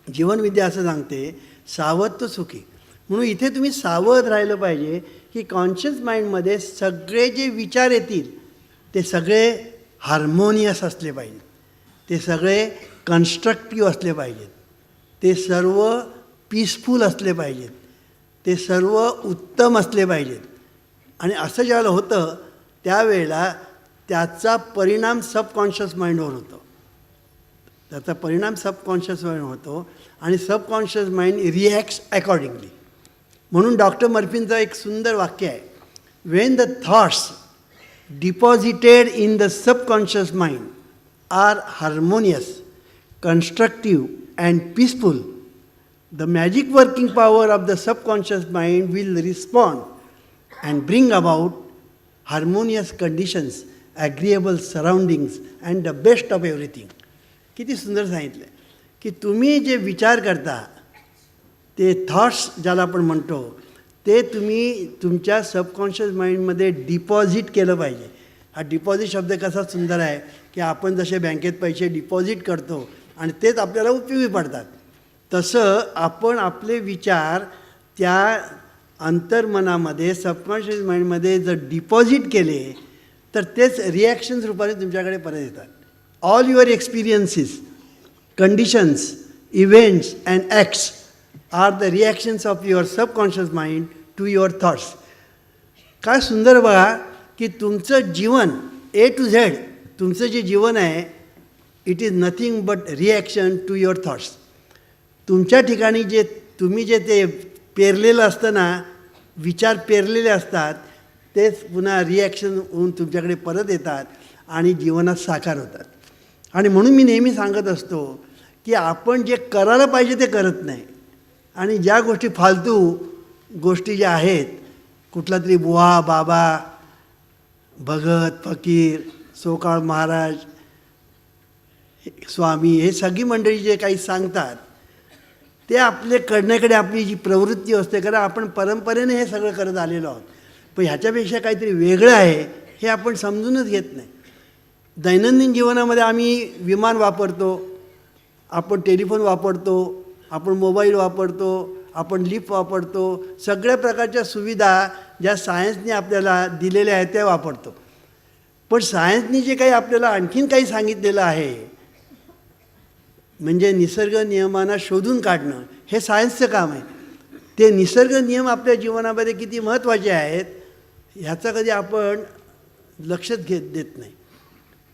जीवनविद्या असं सांगते, सावध तो सुखी. म्हणून इथे तुम्ही सावध राहिलं पाहिजे की कॉन्शियस माइंडमध्ये सगळे जे विचार येतील ते सगळे हार्मोनियस असले पाहिजेत, ते सगळे कन्स्ट्रक्टिव्ह असले पाहिजेत, ते सर्व पीसफुल असले पाहिजेत, ते सर्व उत्तम असले पाहिजेत. आणि असं ज्यावेळेला होतं त्यावेळेला त्याचा परिणाम सबकॉन्शियस माइंडवर होतो, त्याचा परिणाम सबकॉन्शियस माइंड होतो आणि सबकॉन्शियस माइंड रिॲक्ट्स अकॉर्डिंगली. म्हणून डॉक्टर मर्फींचं एक सुंदर वाक्य आहे, when the thoughts deposited in the subconscious mind are harmonious, constructive and peaceful, the magic working power of the subconscious mind will respond and bring about harmonious conditions, agreeable surroundings and the best of everything. किती सुंदर सांगितलं आहे की तुम्ही जे विचार करता ते थॉट्स ज्याला आपण म्हणतो ते तुम्ही तुमच्या सबकॉन्शियस माइंडमध्ये डिपॉझिट केलं पाहिजे. हा डिपॉझिट शब्द कसा सुंदर आहे की आपण जसे बँकेत पैसे डिपॉझिट करतो आणि तेच आपल्याला उपयोगी पडतात, तसं आपण आपले विचार त्या अंतर्मनामध्ये सबकॉन्शियस माइंडमध्ये जर डिपॉझिट केले तर तेच रिॲक्शन्स रूपाने तुमच्याकडे परत येतात. All your experiences, conditions, events and acts are the reactions of your subconscious mind to your thoughts. काय सुंदर बघा की तुमचं जीवन ए टू झेड, तुमचं जे जीवन आहे it is nothing but reaction to your thoughts. तुमच्या ठिकाणी जे तुम्ही जे ते पेरलेलं असतं ना, विचार पेरलेले असतात तेच पुन्हा रिॲक्शन होऊन तुमच्याकडे परत येतात आणि जीवनात साकार होतात. आणि म्हणून मी नेहमी सांगत असतो की आपण जे करायला पाहिजे ते करत नाही आणि ज्या गोष्टी फालतू गोष्टी ज्या आहेत, कुठला तरी बुवा बाबा, भगत, फकीर, सोकाळ महाराज, स्वामी, हे सगळी मंडळी जे काही सांगतात ते आपले करण्याकडे आपली जी प्रवृत्ती असते, कारण आपण परंपरेने हे सगळं करत आलेलो आहोत, पण ह्याच्यापेक्षा काहीतरी वेगळं आहे हे आपण समजूनच घेत नाही. दैनंदिन जीवनामध्ये आम्ही विमान वापरतो, आपण टेलिफोन वापरतो, आपण मोबाईल वापरतो, आपण लिफ्ट वापरतो, सगळ्या प्रकारच्या सुविधा ज्या सायन्सने आपल्याला दिलेल्या आहेत त्या वापरतो. पण सायन्सने जे काही आपल्याला आणखीन काही सांगितलेलं आहे म्हणजे निसर्ग नियमांना शोधून काढणं, हे सायन्सचं काम आहे. ते निसर्ग नियम आपल्या जीवनामध्ये किती महत्त्वाचे आहेत ह्याचं कधी आपण लक्षच देत नाही.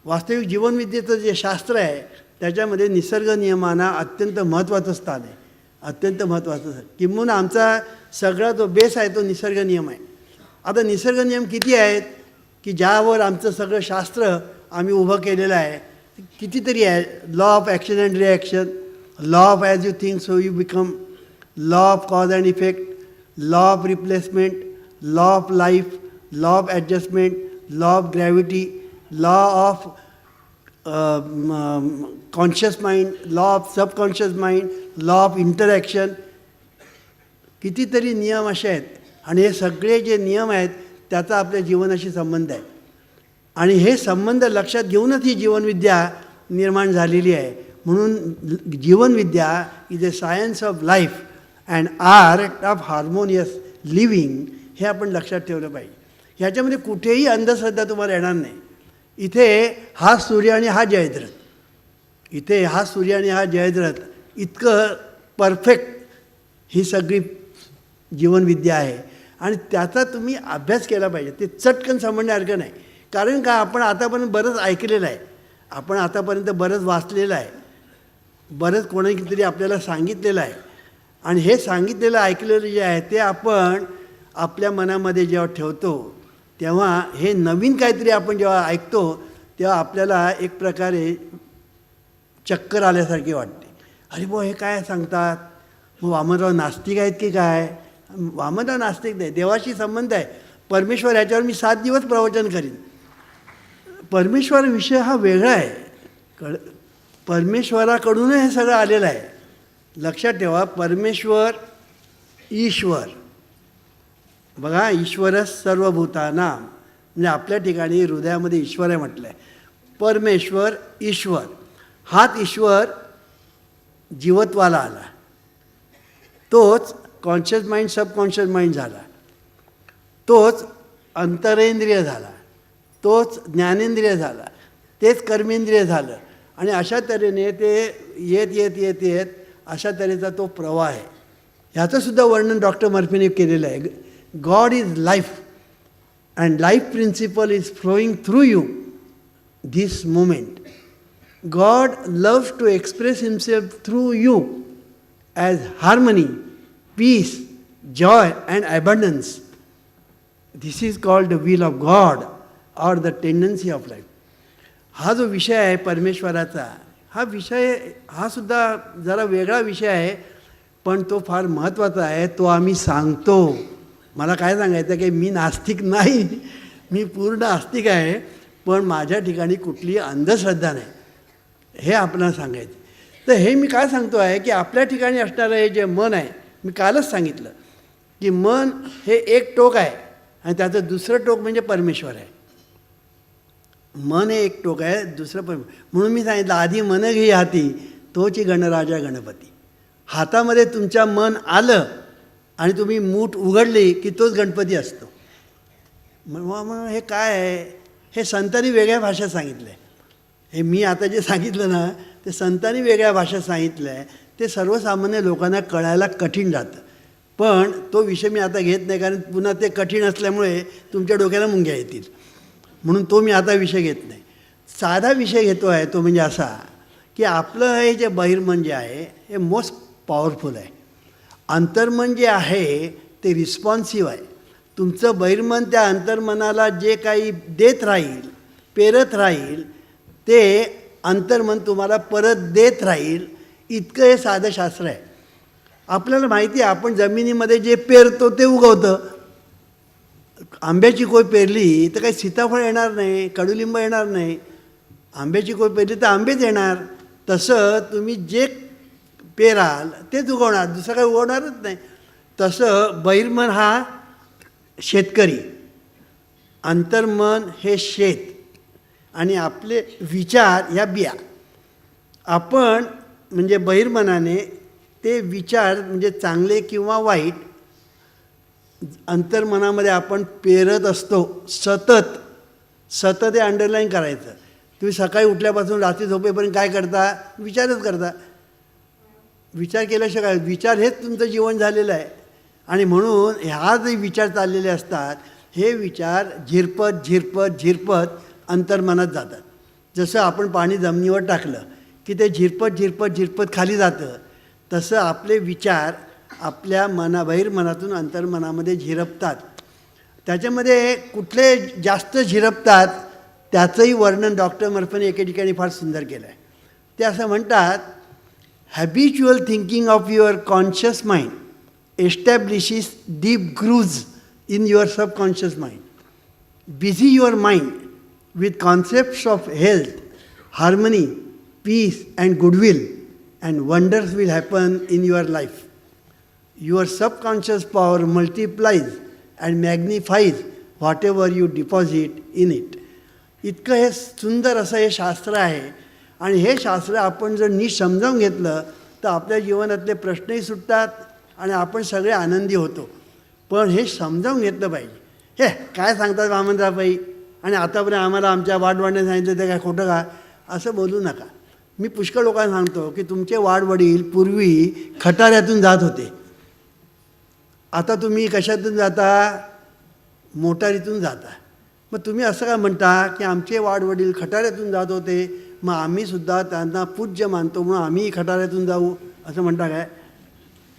वास्तविक जीवनविद्येचं जे शास्त्र आहे त्याच्यामध्ये निसर्ग नियमांना अत्यंत महत्त्वाचं स्थान आहे, अत्यंत महत्त्वाचं. किंबहुना आमचा सगळा जो बेस आहे तो निसर्ग नियम आहे. आता निसर्ग नियम किती आहेत की ज्यावर आमचं सगळं शास्त्र आम्ही उभं केलेलं आहे, कितीतरी आहे. Law of action and reaction, law of as you think so you become, law of cause and effect, law of replacement, law of life, law of adjustment, law of gravity, law of conscious mind, law of subconscious mind, law of interaction. कितीतरी नियम असे आहेत आणि हे सगळे जे नियम आहेत त्याचा आपल्या जीवनाशी संबंध आहे. आणि हे संबंध लक्षात घेऊनच ही जीवनविद्या निर्माण झालेली आहे. म्हणून Jeevanvidya is a science of life and art of harmonious living, हे आपण लक्षात ठेवलं पाहिजे. ह्याच्यामध्ये कुठेही अंधश्रद्धा तुम्हाला येणार नाही. इथे हा सूर्य आणि हा जयद्रथ, इथे हा सूर्य आणि हा जयद्रथ इतकं परफेक्ट ही सगळी जीवनविद्या आहे आणि त्याचा तुम्ही अभ्यास केला पाहिजे. ते चटकन समजण्यासारखं नाही. कारण का, आपण आतापर्यंत बरंच ऐकलेलं आहे, आपण आतापर्यंत बरंच वाचलेलं आहे, बरंच कोणीतरी आपल्याला सांगितलेलं आहे आणि हे सांगितलेलं ऐकलेलं जे आहे ते आपण आपल्या मनामध्ये जेव्हा ठेवतो तेव्हा हे नवीन काहीतरी आपण जेव्हा ऐकतो तेव्हा आपल्याला एक प्रकारे चक्कर आल्यासारखी वाटते. अरे बुवा हे काय सांगतात, मग वामनराव नास्तिक आहेत की काय? वामनराव नास्तिक नाही, देवाशी संबंध आहे. परमेश्वर ह्याच्यावर मी 7 दिवस प्रवचन करीन. परमेश्वर विषय हा वेगळा आहे, परमेश्वराकडून हे सगळं आलेलं आहे. लक्षात ठेवा, परमेश्वर ईश्वर, बघा, ईश्वरच सर्वभूतानां, म्हणजे आपल्या ठिकाणी हृदयामध्ये ईश्वर आहे म्हटलं आहे. परमेश्वर ईश्वर, हाच ईश्वर जीवत्वाला आला, तोच कॉन्शियस माइंड सबकॉन्शियस माइंड झाला, तोच अंतरेंद्रिय झाला, तोच ज्ञानेंद्रिय झाला, तेच कर्मेंद्रिय झालं. आणि अशा तऱ्हेने ते येत येत येत येत अशा तऱ्हेचा तो प्रवाह आहे. ह्याचंसुद्धा वर्णन डॉक्टर मर्फीने केलेलं आहे. God is life and life principle is flowing through you this moment. God loves to express himself through you as harmony, peace, joy and abundance. This is called the will of God or the tendency of life. हा जो विषय आहे परमेश्वराचा, हा विषय हा सुद्धा जरा वेगळा विषय आहे, पण तो फार महत्त्वाचा आहे. तो आम्ही सांगतो. मला काय सांगायचं की मी नास्तिक नाही, मी पूर्ण आस्तिक आहे, पण माझ्या ठिकाणी कुठलीही अंधश्रद्धा नाही, हे आपल्याला सांगायचं. तर हे मी काय सांगतो आहे की आपल्या ठिकाणी असणारं हे जे मन आहे, मी कालच सांगितलं की मन हे एक टोक आहे आणि त्याचं दुसरं टोक म्हणजे परमेश्वर आहे. मन हे एक टोक आहे, दुसरं म्हणून मी सांगितलं आधी मन घे हाती तोची गणराजा गणपती. हातामध्ये तुमच्या मन आलं आणि तुम्ही मूठ उघडली की तोच गणपती असतो. मग हे काय आहे, हे संतांनी वेगळ्या भाषेत सांगितलं आहे. हे मी आता जे सांगितलं ना ते संतांनी वेगळ्या भाषेत सांगितलं आहे. ते सर्वसामान्य लोकांना कळायला कठीण जातं, पण तो विषय मी आता घेत नाही, कारण पुन्हा ते कठीण असल्यामुळे तुमच्या डोक्याला मुंग्या येतील, म्हणून तो मी आता विषय घेत नाही. साधा विषय घेतो आहे तो म्हणजे असा की आपलं हे जे बहिर्मन जे आहे हे मोस्ट पॉवरफुल आहे. अंतर्मन जे आहे ते रिस्पॉन्सिव्ह आहे. तुमचं बहिर्मन त्या अंतर्मनाला जे काही देत राहील, पेरत राहील, ते अंतर्मन तुम्हाला परत देत राहील. इतकं हे साधं शास्त्र आहे. आपल्याला माहिती आहे आपण जमिनीमध्ये जे पेरतो ते उगवतं. आंब्याची कोय पेरली तर काही सीताफळ येणार नाही, कडुलिंब येणार नाही. आंब्याची कोय पेरली तर आंबेच येणार. तसं तुम्ही जे पेराल तेच उगवणार, दुसरं काही उगवणारच नाही. तसं बहिर्मन हा शेतकरी, अंतर्मन हे शेत आणि आपले विचार ह्या बिया. आपण म्हणजे बहिर्मनाने ते विचार म्हणजे चांगले किंवा वाईट अंतर्मनामध्ये आपण पेरत असतो. सतत सतत हे अंडरलाईन करायचं. तुम्ही सकाळी उठल्यापासून रात्री झोपेपर्यंत काय करता, विचारच करता. विचार केल्याशिवाय विचार हेच तुमचं जीवन झालेलं आहे. आणि म्हणून ह्या जे विचार चाललेले असतात हे विचार झिरपत झिरपत झिरपत अंतर्मनात जातात. जसं आपण पाणी जमिनीवर टाकलं की ते झिरपत झिरपत झिरपत खाली जातं, तसं आपले विचार आपल्या बहिर्मनातून अंतर्मनामध्ये झिरपतात. त्याच्यामध्ये कुठले जास्त झिरपतात त्याचंही वर्णन डॉक्टर मर्फीने एके ठिकाणी फार सुंदर केलं आहे. ते असं म्हणतात, habitual thinking of your conscious mind establishes deep grooves in your subconscious mind. Busy your mind with concepts of health, harmony, peace and goodwill, and wonders will happen in your life. Your subconscious power multiplies and magnifies whatever you deposit in it. इतकं हे सुंदर असं हे शास्त्र आहे. आणि हे शास्त्र आपण जर नीट समजावून घेतलं तर आपल्या जीवनातले प्रश्नही सुटतात आणि आपण सगळे आनंदी होतो. पण हे समजावून घेतलं पाहिजे. हे काय सांगतात वामनरावबाई आणि आतापर्यंत आम्हाला आमच्या वाडवडिलांनी सांगितलं ते काय खोटं का, असं बोलू नका. मी पुष्कळ लोकांना सांगतो की तुमचे वाडवडील पूर्वी खटाऱ्यातून जात होते, आता तुम्ही कशातून जाता, मोटारीतून जाता. मग तुम्ही असं काय म्हणता की आमचे वाडवडील खटाऱ्यातून जात होते, मग आम्हीसुद्धा त्यांना पूज्य मानतो म्हणून आम्ही खटाऱ्यातून जाऊ असं म्हणता काय?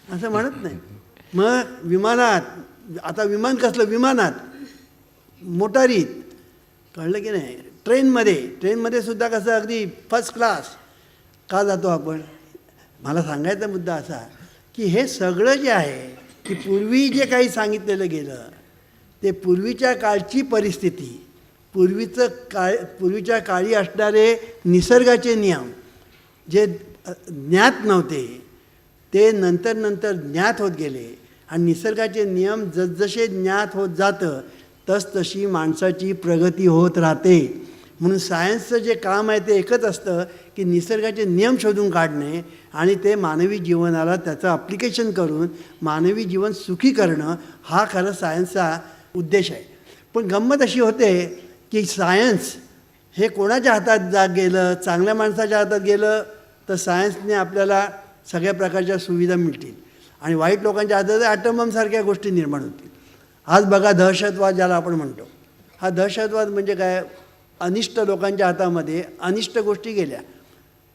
असं म्हणत नाही. मग विमानात, आता विमान कसलं, विमानात, मोटारीत, कळलं की नाही, ट्रेनमध्ये सुद्धा कसं अगदी फर्स्ट क्लास का जातो आपण. मला सांगायचा मुद्दा असा की हे सगळं जे आहे की पूर्वी जे काही सांगितलेलं गेलं ते पूर्वीच्या काळची परिस्थिती, पूर्वीच्या काळी असणारे निसर्गाचे नियम जे ज्ञात नव्हते ते नंतर ज्ञात होत गेले. आणि निसर्गाचे नियम जसजसे ज्ञात होत जातं तसतशी माणसाची प्रगती होत राहते. म्हणून सायन्सचं जे काम आहे ते एकच असतं की निसर्गाचे नियम शोधून काढणे आणि ते मानवी जीवनाला त्याचं ॲप्लिकेशन करून मानवी जीवन सुखी करणं हा खरं सायन्सचा उद्देश आहे. पण गंमत अशी होते की सायन्स हे कोणाच्या हातात गेलं, चांगल्या माणसाच्या हातात गेलं तर सायन्सने आपल्याला सगळ्या प्रकारच्या सुविधा मिळतील आणि वाईट लोकांच्या हातात ॲटम बॉम्बसारख्या गोष्टी निर्माण होतील. आज बघा दहशतवाद ज्याला आपण म्हणतो, हा दहशतवाद म्हणजे काय, अनिष्ट लोकांच्या हातामध्ये अनिष्ट गोष्टी गेल्या,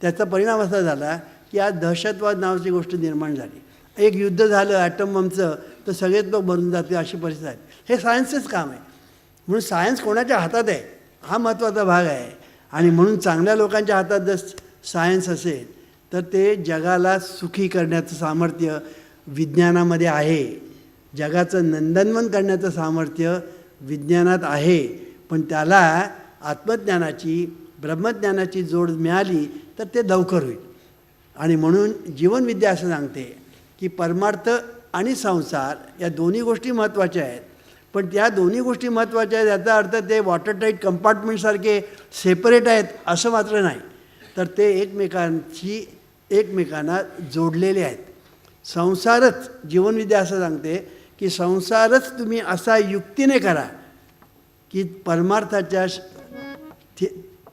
त्याचा परिणाम असा झाला की आज दहशतवाद नावाची गोष्ट निर्माण झाली. एक युद्ध झालं ॲटम बॉम्बचं तर सगळेच लोक मरून जाते अशी परिस्थिती आहे. हे सायन्सचंच काम आहे. म्हणून सायन्स कोणाच्या हातात आहे हा महत्त्वाचा भाग आहे. आणि म्हणून चांगल्या लोकांच्या हातात जर सायन्स असेल तर ते जगाला सुखी करण्याचं सामर्थ्य विज्ञानामध्ये आहे. जगाचं नंदनवन करण्याचं सामर्थ्य विज्ञानात आहे. पण त्याला आत्मज्ञानाची ब्रह्मज्ञानाची जोड मिळाली तर ते लवकर होईल. आणि म्हणून जीवनविद्या असं सांगते की परमार्थ आणि संसार या दोन्ही गोष्टी महत्त्वाच्या आहेत. पण त्या दोन्ही गोष्टी महत्त्वाच्या आहेत याचा अर्थ ते वॉटरटाईट कंपार्टमेंटसारखे सेपरेट आहेत असं मात्र नाही, तर ते एकमेकांना जोडलेले आहेत. संसारच जीवनविद्या असं सांगते की संसारच तुम्ही असा युक्तीने करा की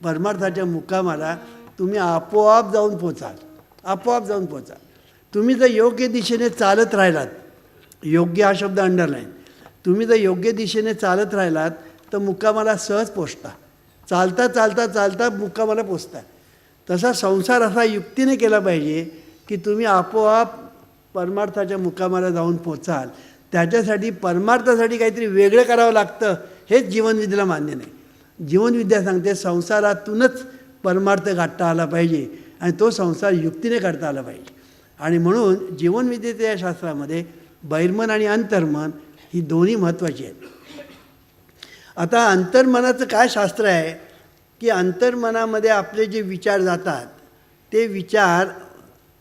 परमार्थाच्या मुकामाला तुम्ही आपोआप जाऊन पोचाल. तुम्ही जर योग्य दिशेने चालत राहिलात, योग्य हा शब्द अंडरलाईन, तुम्ही जर योग्य दिशेने चालत राहिलात तर मुक्कामाला सहज पोचता. चालता मुक्कामाला पोचता. तसा संसार असा युक्तीने केला पाहिजे की तुम्ही आपोआप परमार्थाच्या मुक्कामाला जाऊन पोचाल. त्याच्यासाठी परमार्थासाठी काहीतरी वेगळं करावं लागतं हेच जीवनविद्येला मान्य नाही. जीवनविद्या सांगते संसारातूनच परमार्थ गाठता आला पाहिजे आणि तो संसार युक्तीने करता आला पाहिजे. आणि म्हणून जीवनविद्येच्या या शास्त्रामध्ये बहिर्मन आणि अंतर्मन ही दोन्ही महत्त्वाची आहेत. आता अंतर्मनाचं काय शास्त्र आहे की अंतर्मनामध्ये आपले जे विचार जातात ते विचार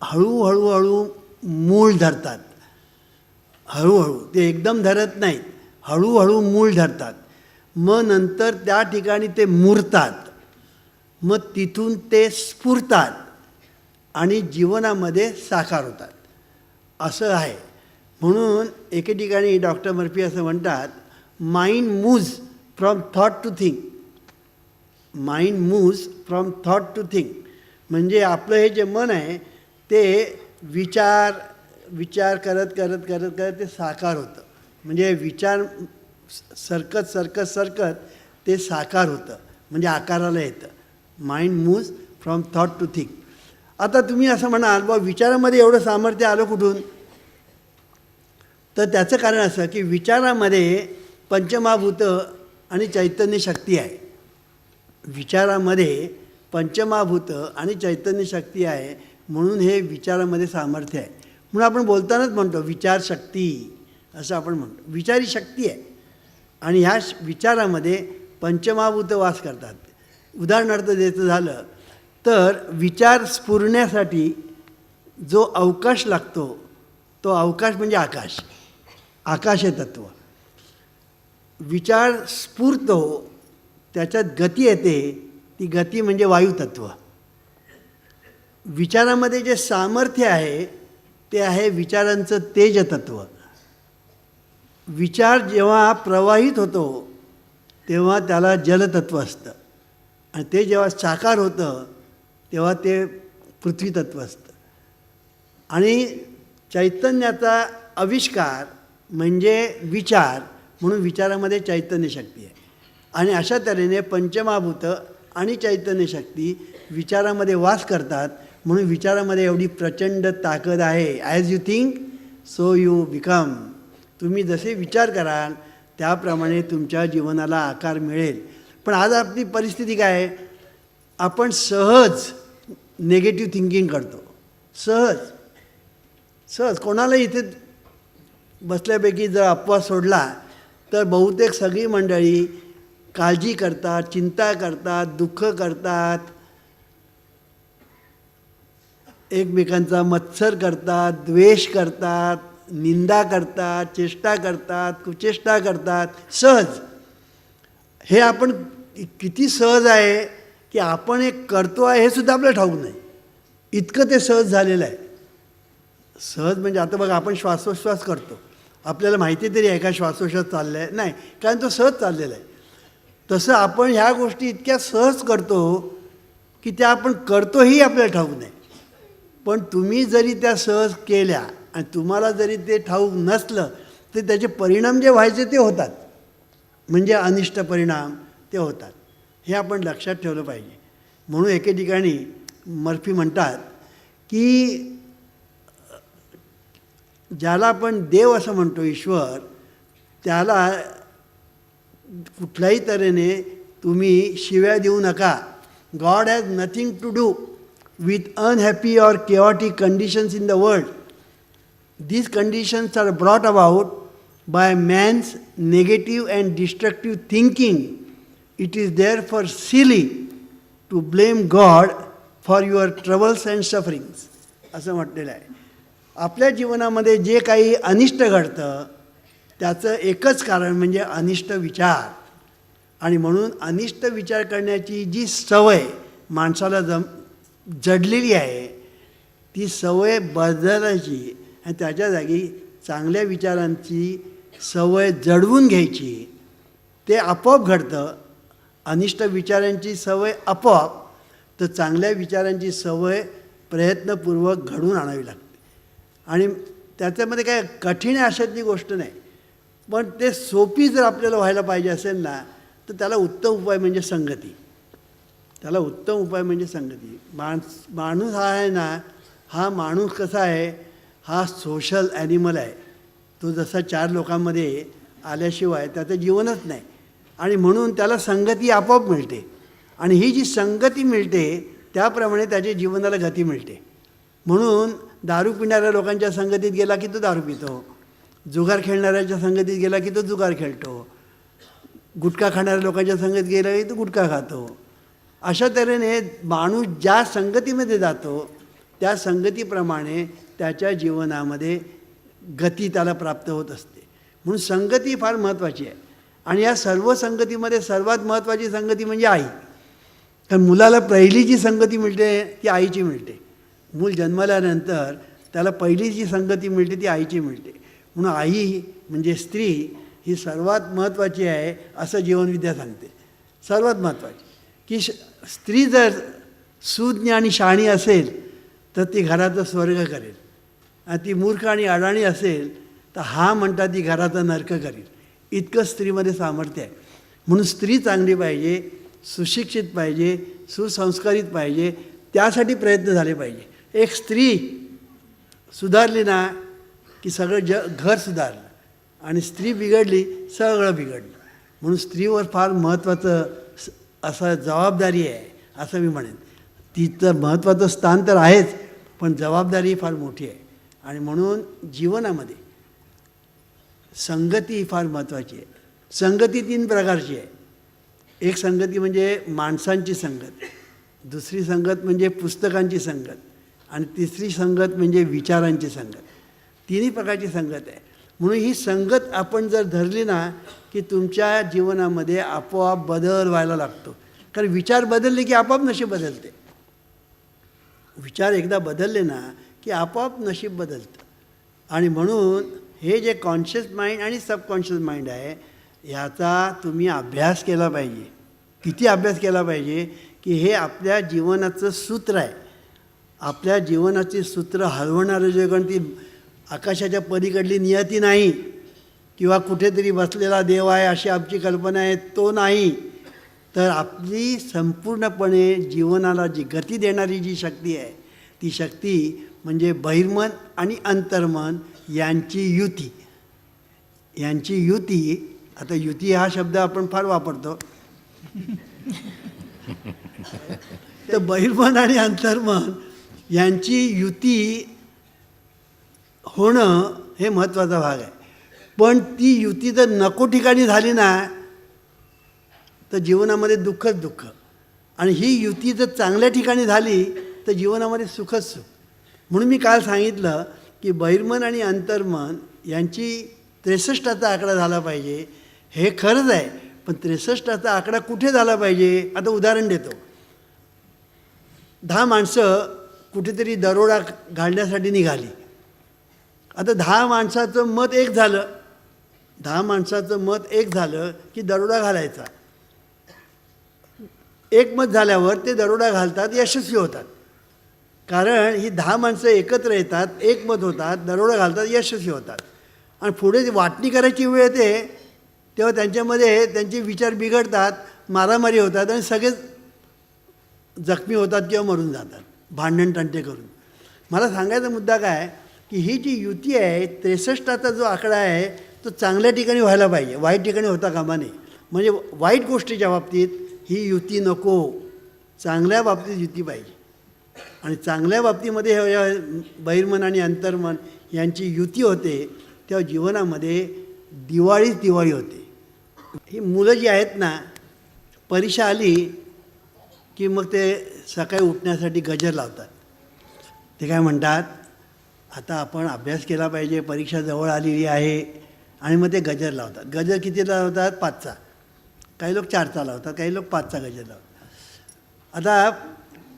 हळूहळू मूळ धरतात. हळूहळू ते एकदम धरत नाहीत, हळूहळू मूळ धरतात. मग नंतर त्या ठिकाणी ते मुरतात, मग तिथून ते स्फुरतात आणि जीवनामध्ये साकार होतात असं आहे. म्हणून एके ठिकाणी डॉक्टर मर्फी असं म्हणतात, mind moves from thought to think. Mind moves from thought to think म्हणजे आपलं हे जे मन आहे ते विचार करत ते साकार होतं. म्हणजे विचार सरकत ते साकार होतं, म्हणजे आकाराला येतं. Mind moves from thought to think. आता तुम्ही असं म्हणाल बा विचारामध्ये एवढं सामर्थ्य आलं कुठून, तर त्याचं कारण असं की विचारामध्ये पंचमहाभूतं आणि चैतन्य शक्ती आहे. विचारामध्ये पंचमहाभूतं आणि चैतन्य शक्ती आहे म्हणून हे विचारामध्ये सामर्थ्य आहे. म्हणून आपण बोलतानाच म्हणतो विचारशक्ती असं आपण म्हणतो. विचार ही शक्ती आहे आणि ह्या विचारामध्ये पंचमहाभूतं वास करतात. उदाहरणार्थ द्यायचं झालं तर विचार स्फुरण्यासाठी जो अवकाश लागतो तो अवकाश म्हणजे आकाश आहे तत्त्व. विचार स्फुरतो त्याच्यात गती येते, ती गती म्हणजे वायुतत्व. विचारामध्ये जे सामर्थ्य आहे ते आहे विचारांचं तेजतत्व. विचार जेव्हा प्रवाहित होतो तेव्हा त्याला जलतत्व असतं आणि ते जेव्हा साकार होतं तेव्हा ते पृथ्वीतत्व असतं. आणि चैतन्याचा आविष्कार म्हणजे विचार, म्हणून विचारामध्ये चैतन्य शक्ती आहे. आणि अशा तऱ्हेने पंचमहाभूतं आणि चैतन्य शक्ती विचारामध्ये वास करतात म्हणून विचारामध्ये एवढी प्रचंड ताकद आहे. As you think so you become. तुम्ही जसे विचार कराल त्याप्रमाणे तुमच्या जीवनाला आकार मिळेल. पण आज आपली परिस्थिती काय आहे, आपण सहज निगेटिव्ह थिंकिंग करतो. सहज कोणाला इथे बसल्यापैकी जर अपवाद सोडला तर बहुतेक सगळी मंडळी काळजी करतात, चिंता करतात, दुःख करतात, एकमेकांचा मत्सर करतात, द्वेष करतात, निंदा करतात, चेष्टा करतात, कुचेष्टा करतात सहज. हे आपण किती सहज आहे की आपण एक करतो आहे हे सुद्धा आपल्याला ठाऊक नाही, इतकं ते सहज झालेलं आहे. सहज म्हणजे आता बघा, आपण श्वासोश्वास करतो, आपल्याला माहिती तरी आहे का श्वासोश्वास चाललं आहे? नाही, कारण तो सहज चाललेला आहे. तसं आपण ह्या गोष्टी इतक्या सहज करतो की त्या आपण करतोही आपल्याला ठाऊक नाही. पण तुम्ही जरी त्या सहज केल्या आणि तुम्हाला जरी ते ठाऊक नसलं तर त्याचे परिणाम जे व्हायचे ते होतात, म्हणजे अनिष्ट परिणाम ते होतात. हे आपण लक्षात ठेवलं पाहिजे. म्हणून एके ठिकाणी मर्फी म्हणतात की ज्याला आपण देव असं म्हणतो, ईश्वर, त्याला कुठल्याही तऱ्हेने तुम्ही शिव्या देऊ नका. God has nothing to do with unhappy or chaotic conditions in the world. These conditions are brought about by man's negative and destructive thinking. It is therefore silly to blame God for your troubles and sufferings. असं म्हटलेलं आहे. आपल्या जीवनामध्ये जे काही अनिष्ट घडतं त्याचं एकच कारण म्हणजे अनिष्ट विचार. आणि म्हणून अनिष्ट विचार करण्याची जी सवय माणसाला जडलेली आहे ती सवय बदलायची आणि त्याच्या जागी चांगल्या विचारांची सवय जडवून घ्यायची. ते आपोआप घडतं. अनिष्ट विचारांची सवय आपोआप, तर चांगल्या विचारांची सवय प्रयत्नपूर्वक घडवून आणावी लागते. आणि त्याच्यामध्ये काय कठीण अशातली गोष्ट नाही, पण ते सोपी जर आपल्याला व्हायला पाहिजे असेल ना, तर त्याला उत्तम उपाय म्हणजे संगती. त्याला उत्तम उपाय म्हणजे संगती. माणूस हा आहे ना, हा माणूस कसा आहे, हा सोशल ॲनिमल आहे. तो जसा 4 लोकांमध्ये आल्याशिवाय त्याचं जीवनच नाही. आणि म्हणून त्याला संगती आपोआप मिळते. आणि ही जी संगती मिळते त्याप्रमाणे त्याच्या जीवनाला गती मिळते. म्हणून दारू पिणाऱ्या लोकांच्या संगतीत गेला की तो दारू पितो, जुगार खेळणाऱ्याच्या संगतीत गेला की तो जुगार खेळतो, गुटखा खाणाऱ्या लोकांच्या संगतीत गेला की तो गुटखा खातो. अशा तऱ्हेने माणूस ज्या संगतीमध्ये जातो त्या संगतीप्रमाणे त्याच्या जीवनामध्ये गती त्याला प्राप्त होत असते. म्हणून संगती फार महत्त्वाची आहे. आणि या सर्व संगतीमध्ये सर्वात महत्त्वाची संगती म्हणजे आई. तर मुलाला पहिली जी संगती मिळते ती आईची मिळते. मूल जन्मल्यानंतर त्याला पहिली जी संगती मिळते ती आईची मिळते. म्हणून आई म्हणजे स्त्री ही सर्वात महत्त्वाची आहे असं जीवनविद्या सांगते. सर्वात महत्त्वाची की स्त्री जर सुज्ञ आणि शहाणी असेल तर ती घराचं स्वर्ग करेल, आणि ती मूर्ख आणि अडाणी असेल तर हा म्हणता ती घराचा नरक करेल. इतकं स्त्रीमध्ये सामर्थ्य आहे. म्हणून स्त्री चांगली पाहिजे, सुशिक्षित पाहिजे, सुसंस्कारित पाहिजे. त्यासाठी प्रयत्न झाले पाहिजे. एक स्त्री सुधारली ना की सगळं घर सुधारलं, आणि स्त्री बिघडली सगळं बिघडलं. म्हणून स्त्रीवर फार महत्त्वाचं असं जबाबदारी आहे असं मी म्हणेन. तिचं महत्त्वाचं स्थान तर आहेच, पण जबाबदारी फार मोठी आहे. आणि म्हणून जीवनामध्ये संगती फार महत्त्वाची आहे. संगती 3 प्रकारची आहे. एक संगती म्हणजे माणसांची संगत, दुसरी संगत म्हणजे पुस्तकांची संगत, आणि तिसरी संगत म्हणजे विचारांची संगत. 3 प्रकारची संगत आहे. म्हणून ही संगत आपण जर धरली ना की तुमच्या जीवनामध्ये आपोआप बदल व्हायला लागतो. कारण विचार बदलले की आपोआप नशीब बदलते. विचार एकदा बदलले ना की आपोआप नशीब बदलतं. आणि म्हणून हे जे कॉन्शियस माइंड आणि सबकॉन्शियस माइंड आहे ह्याचा तुम्ही अभ्यास केला पाहिजे. किती अभ्यास केला पाहिजे की हे आपल्या जीवनाचं सूत्र आहे. आपल्या जीवनाची सूत्र हलवणारं जे, कारण ती आकाशाच्या पलीकडली नियती नाही किंवा कुठेतरी बसलेला देव आहे अशी आमची कल्पना आहे, तो नाही. तर आपली संपूर्णपणे जीवनाला जी गती देणारी जी शक्ती आहे ती शक्ती म्हणजे बहिर्मन आणि अंतर्मन यांची युती. यांची युती, आता युती हा शब्द आपण फार वापरतो, तर बहिर्मन आणि अंतर्मन यांची युती होणं हे महत्त्वाचा भाग आहे. पण ती युती जर नको ठिकाणी झाली ना तर जीवनामध्ये दुःखच दुःख, आणि ही युती जर चांगल्या ठिकाणी झाली तर जीवनामध्ये सुखच सुख. म्हणून मी काल सांगितलं की बहिर्मन आणि अंतर्मन यांची 63चा आकडा झाला पाहिजे. हे खरंच आहे, पण 63चा आकडा कुठे झाला पाहिजे? आता उदाहरण देतो. 10 माणसं कुठेतरी दरोडा घालण्यासाठी निघाली. आता 10 माणसाचं मत एक झालं. 10 माणसाचं मत एक झालं की दरोडा घालायचा. एक मत झाल्यावर ते दरोडा घालतात, यशस्वी होतात. कारण ही 10 माणसं एकत्र येतात, एक मत होतात, दरोडा घालतात, यशस्वी होतात. आणि पुढे वाटणी करायची वेळ येते तेव्हा त्यांच्यामध्ये त्यांचे विचार बिघडतात, मारामारी होतात आणि सगळेच जखमी होतात किंवा मरून जातात भांडण तंटे करून. मला सांगायचा मुद्दा काय की ही जी युती आहे 63चा जो आकडा आहे तो चांगल्या ठिकाणी व्हायला पाहिजे, वाईट ठिकाणी होता कामा नये. म्हणजे वाईट गोष्टीच्या बाबतीत ही युती नको, चांगल्या बाबतीत युती पाहिजे. आणि चांगल्या बाबतीमध्ये बहिर्मन आणि अंतर्मन यांची युती होते तेव्हा जीवनामध्ये दिवाळीच दिवाळी होते. ही मुलं जी आहेत ना, परीक्षा आली की मग ते सकाळी उठण्यासाठी गजर लावतात. ते काय म्हणतात, आता आपण अभ्यास केला पाहिजे, परीक्षा जवळ आलेली आहे, आणि मग ते गजर लावतात. गजर कितीला लावतात? 5चा. काही लोक 4चा लावतात, काही लोक 5चा गजर लावतात. आता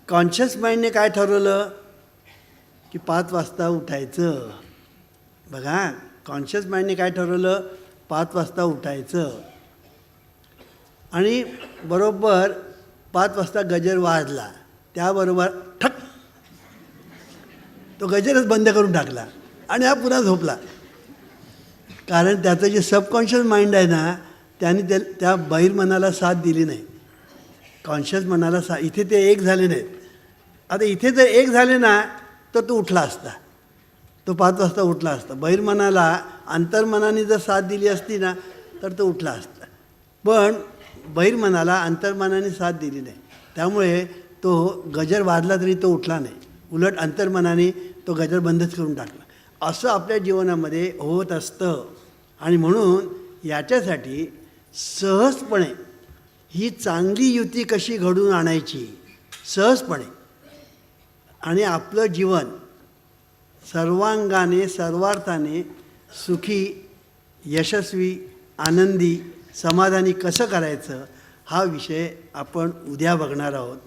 कॉन्शियस माइंडने काय ठरवलं की 5 वाजता उठायचं. बघा, कॉन्शियस माइंडने काय ठरवलं? 5 वाजता उठायचं. आणि बरोबर 5 वाजता गजर वाजला, त्याबरोबर ठक तो गजरच बंद करून टाकला आणि हा पुन्हा झोपला. कारण त्याचं जे सबकॉन्शियस माइंड आहे ना, त्याने त्या बहिर्मनाला साथ दिली नाही. कॉन्शियस मनाला इथे ते एक झाले नाहीत. आता इथे जर एक झाले ना तर तो उठला असता, तो 5 वाजता उठला असता. बहिर्मनाला अंतर्मनाने जर साथ दिली असती ना तर तो उठला असता. पण बहिर्मनाला अंतर्मनाने साथ दिली नाही, त्यामुळे तो गजर वाजला तरी तो उठला नाही. उलट अंतर्मनाने तो गजर बंदच करून टाकला. असं आपल्या जीवनामध्ये होत असतं. आणि म्हणून याच्यासाठी सहजपणे ही चांगली युती कशी घडवून आणायची, सहजपणे, आणि आपलं जीवन सर्वांगाने सर्वार्थाने सुखी, यशस्वी, आनंदी, समाधानी कसं करायचं, हा विषय आपण उद्या बघणार आहोत.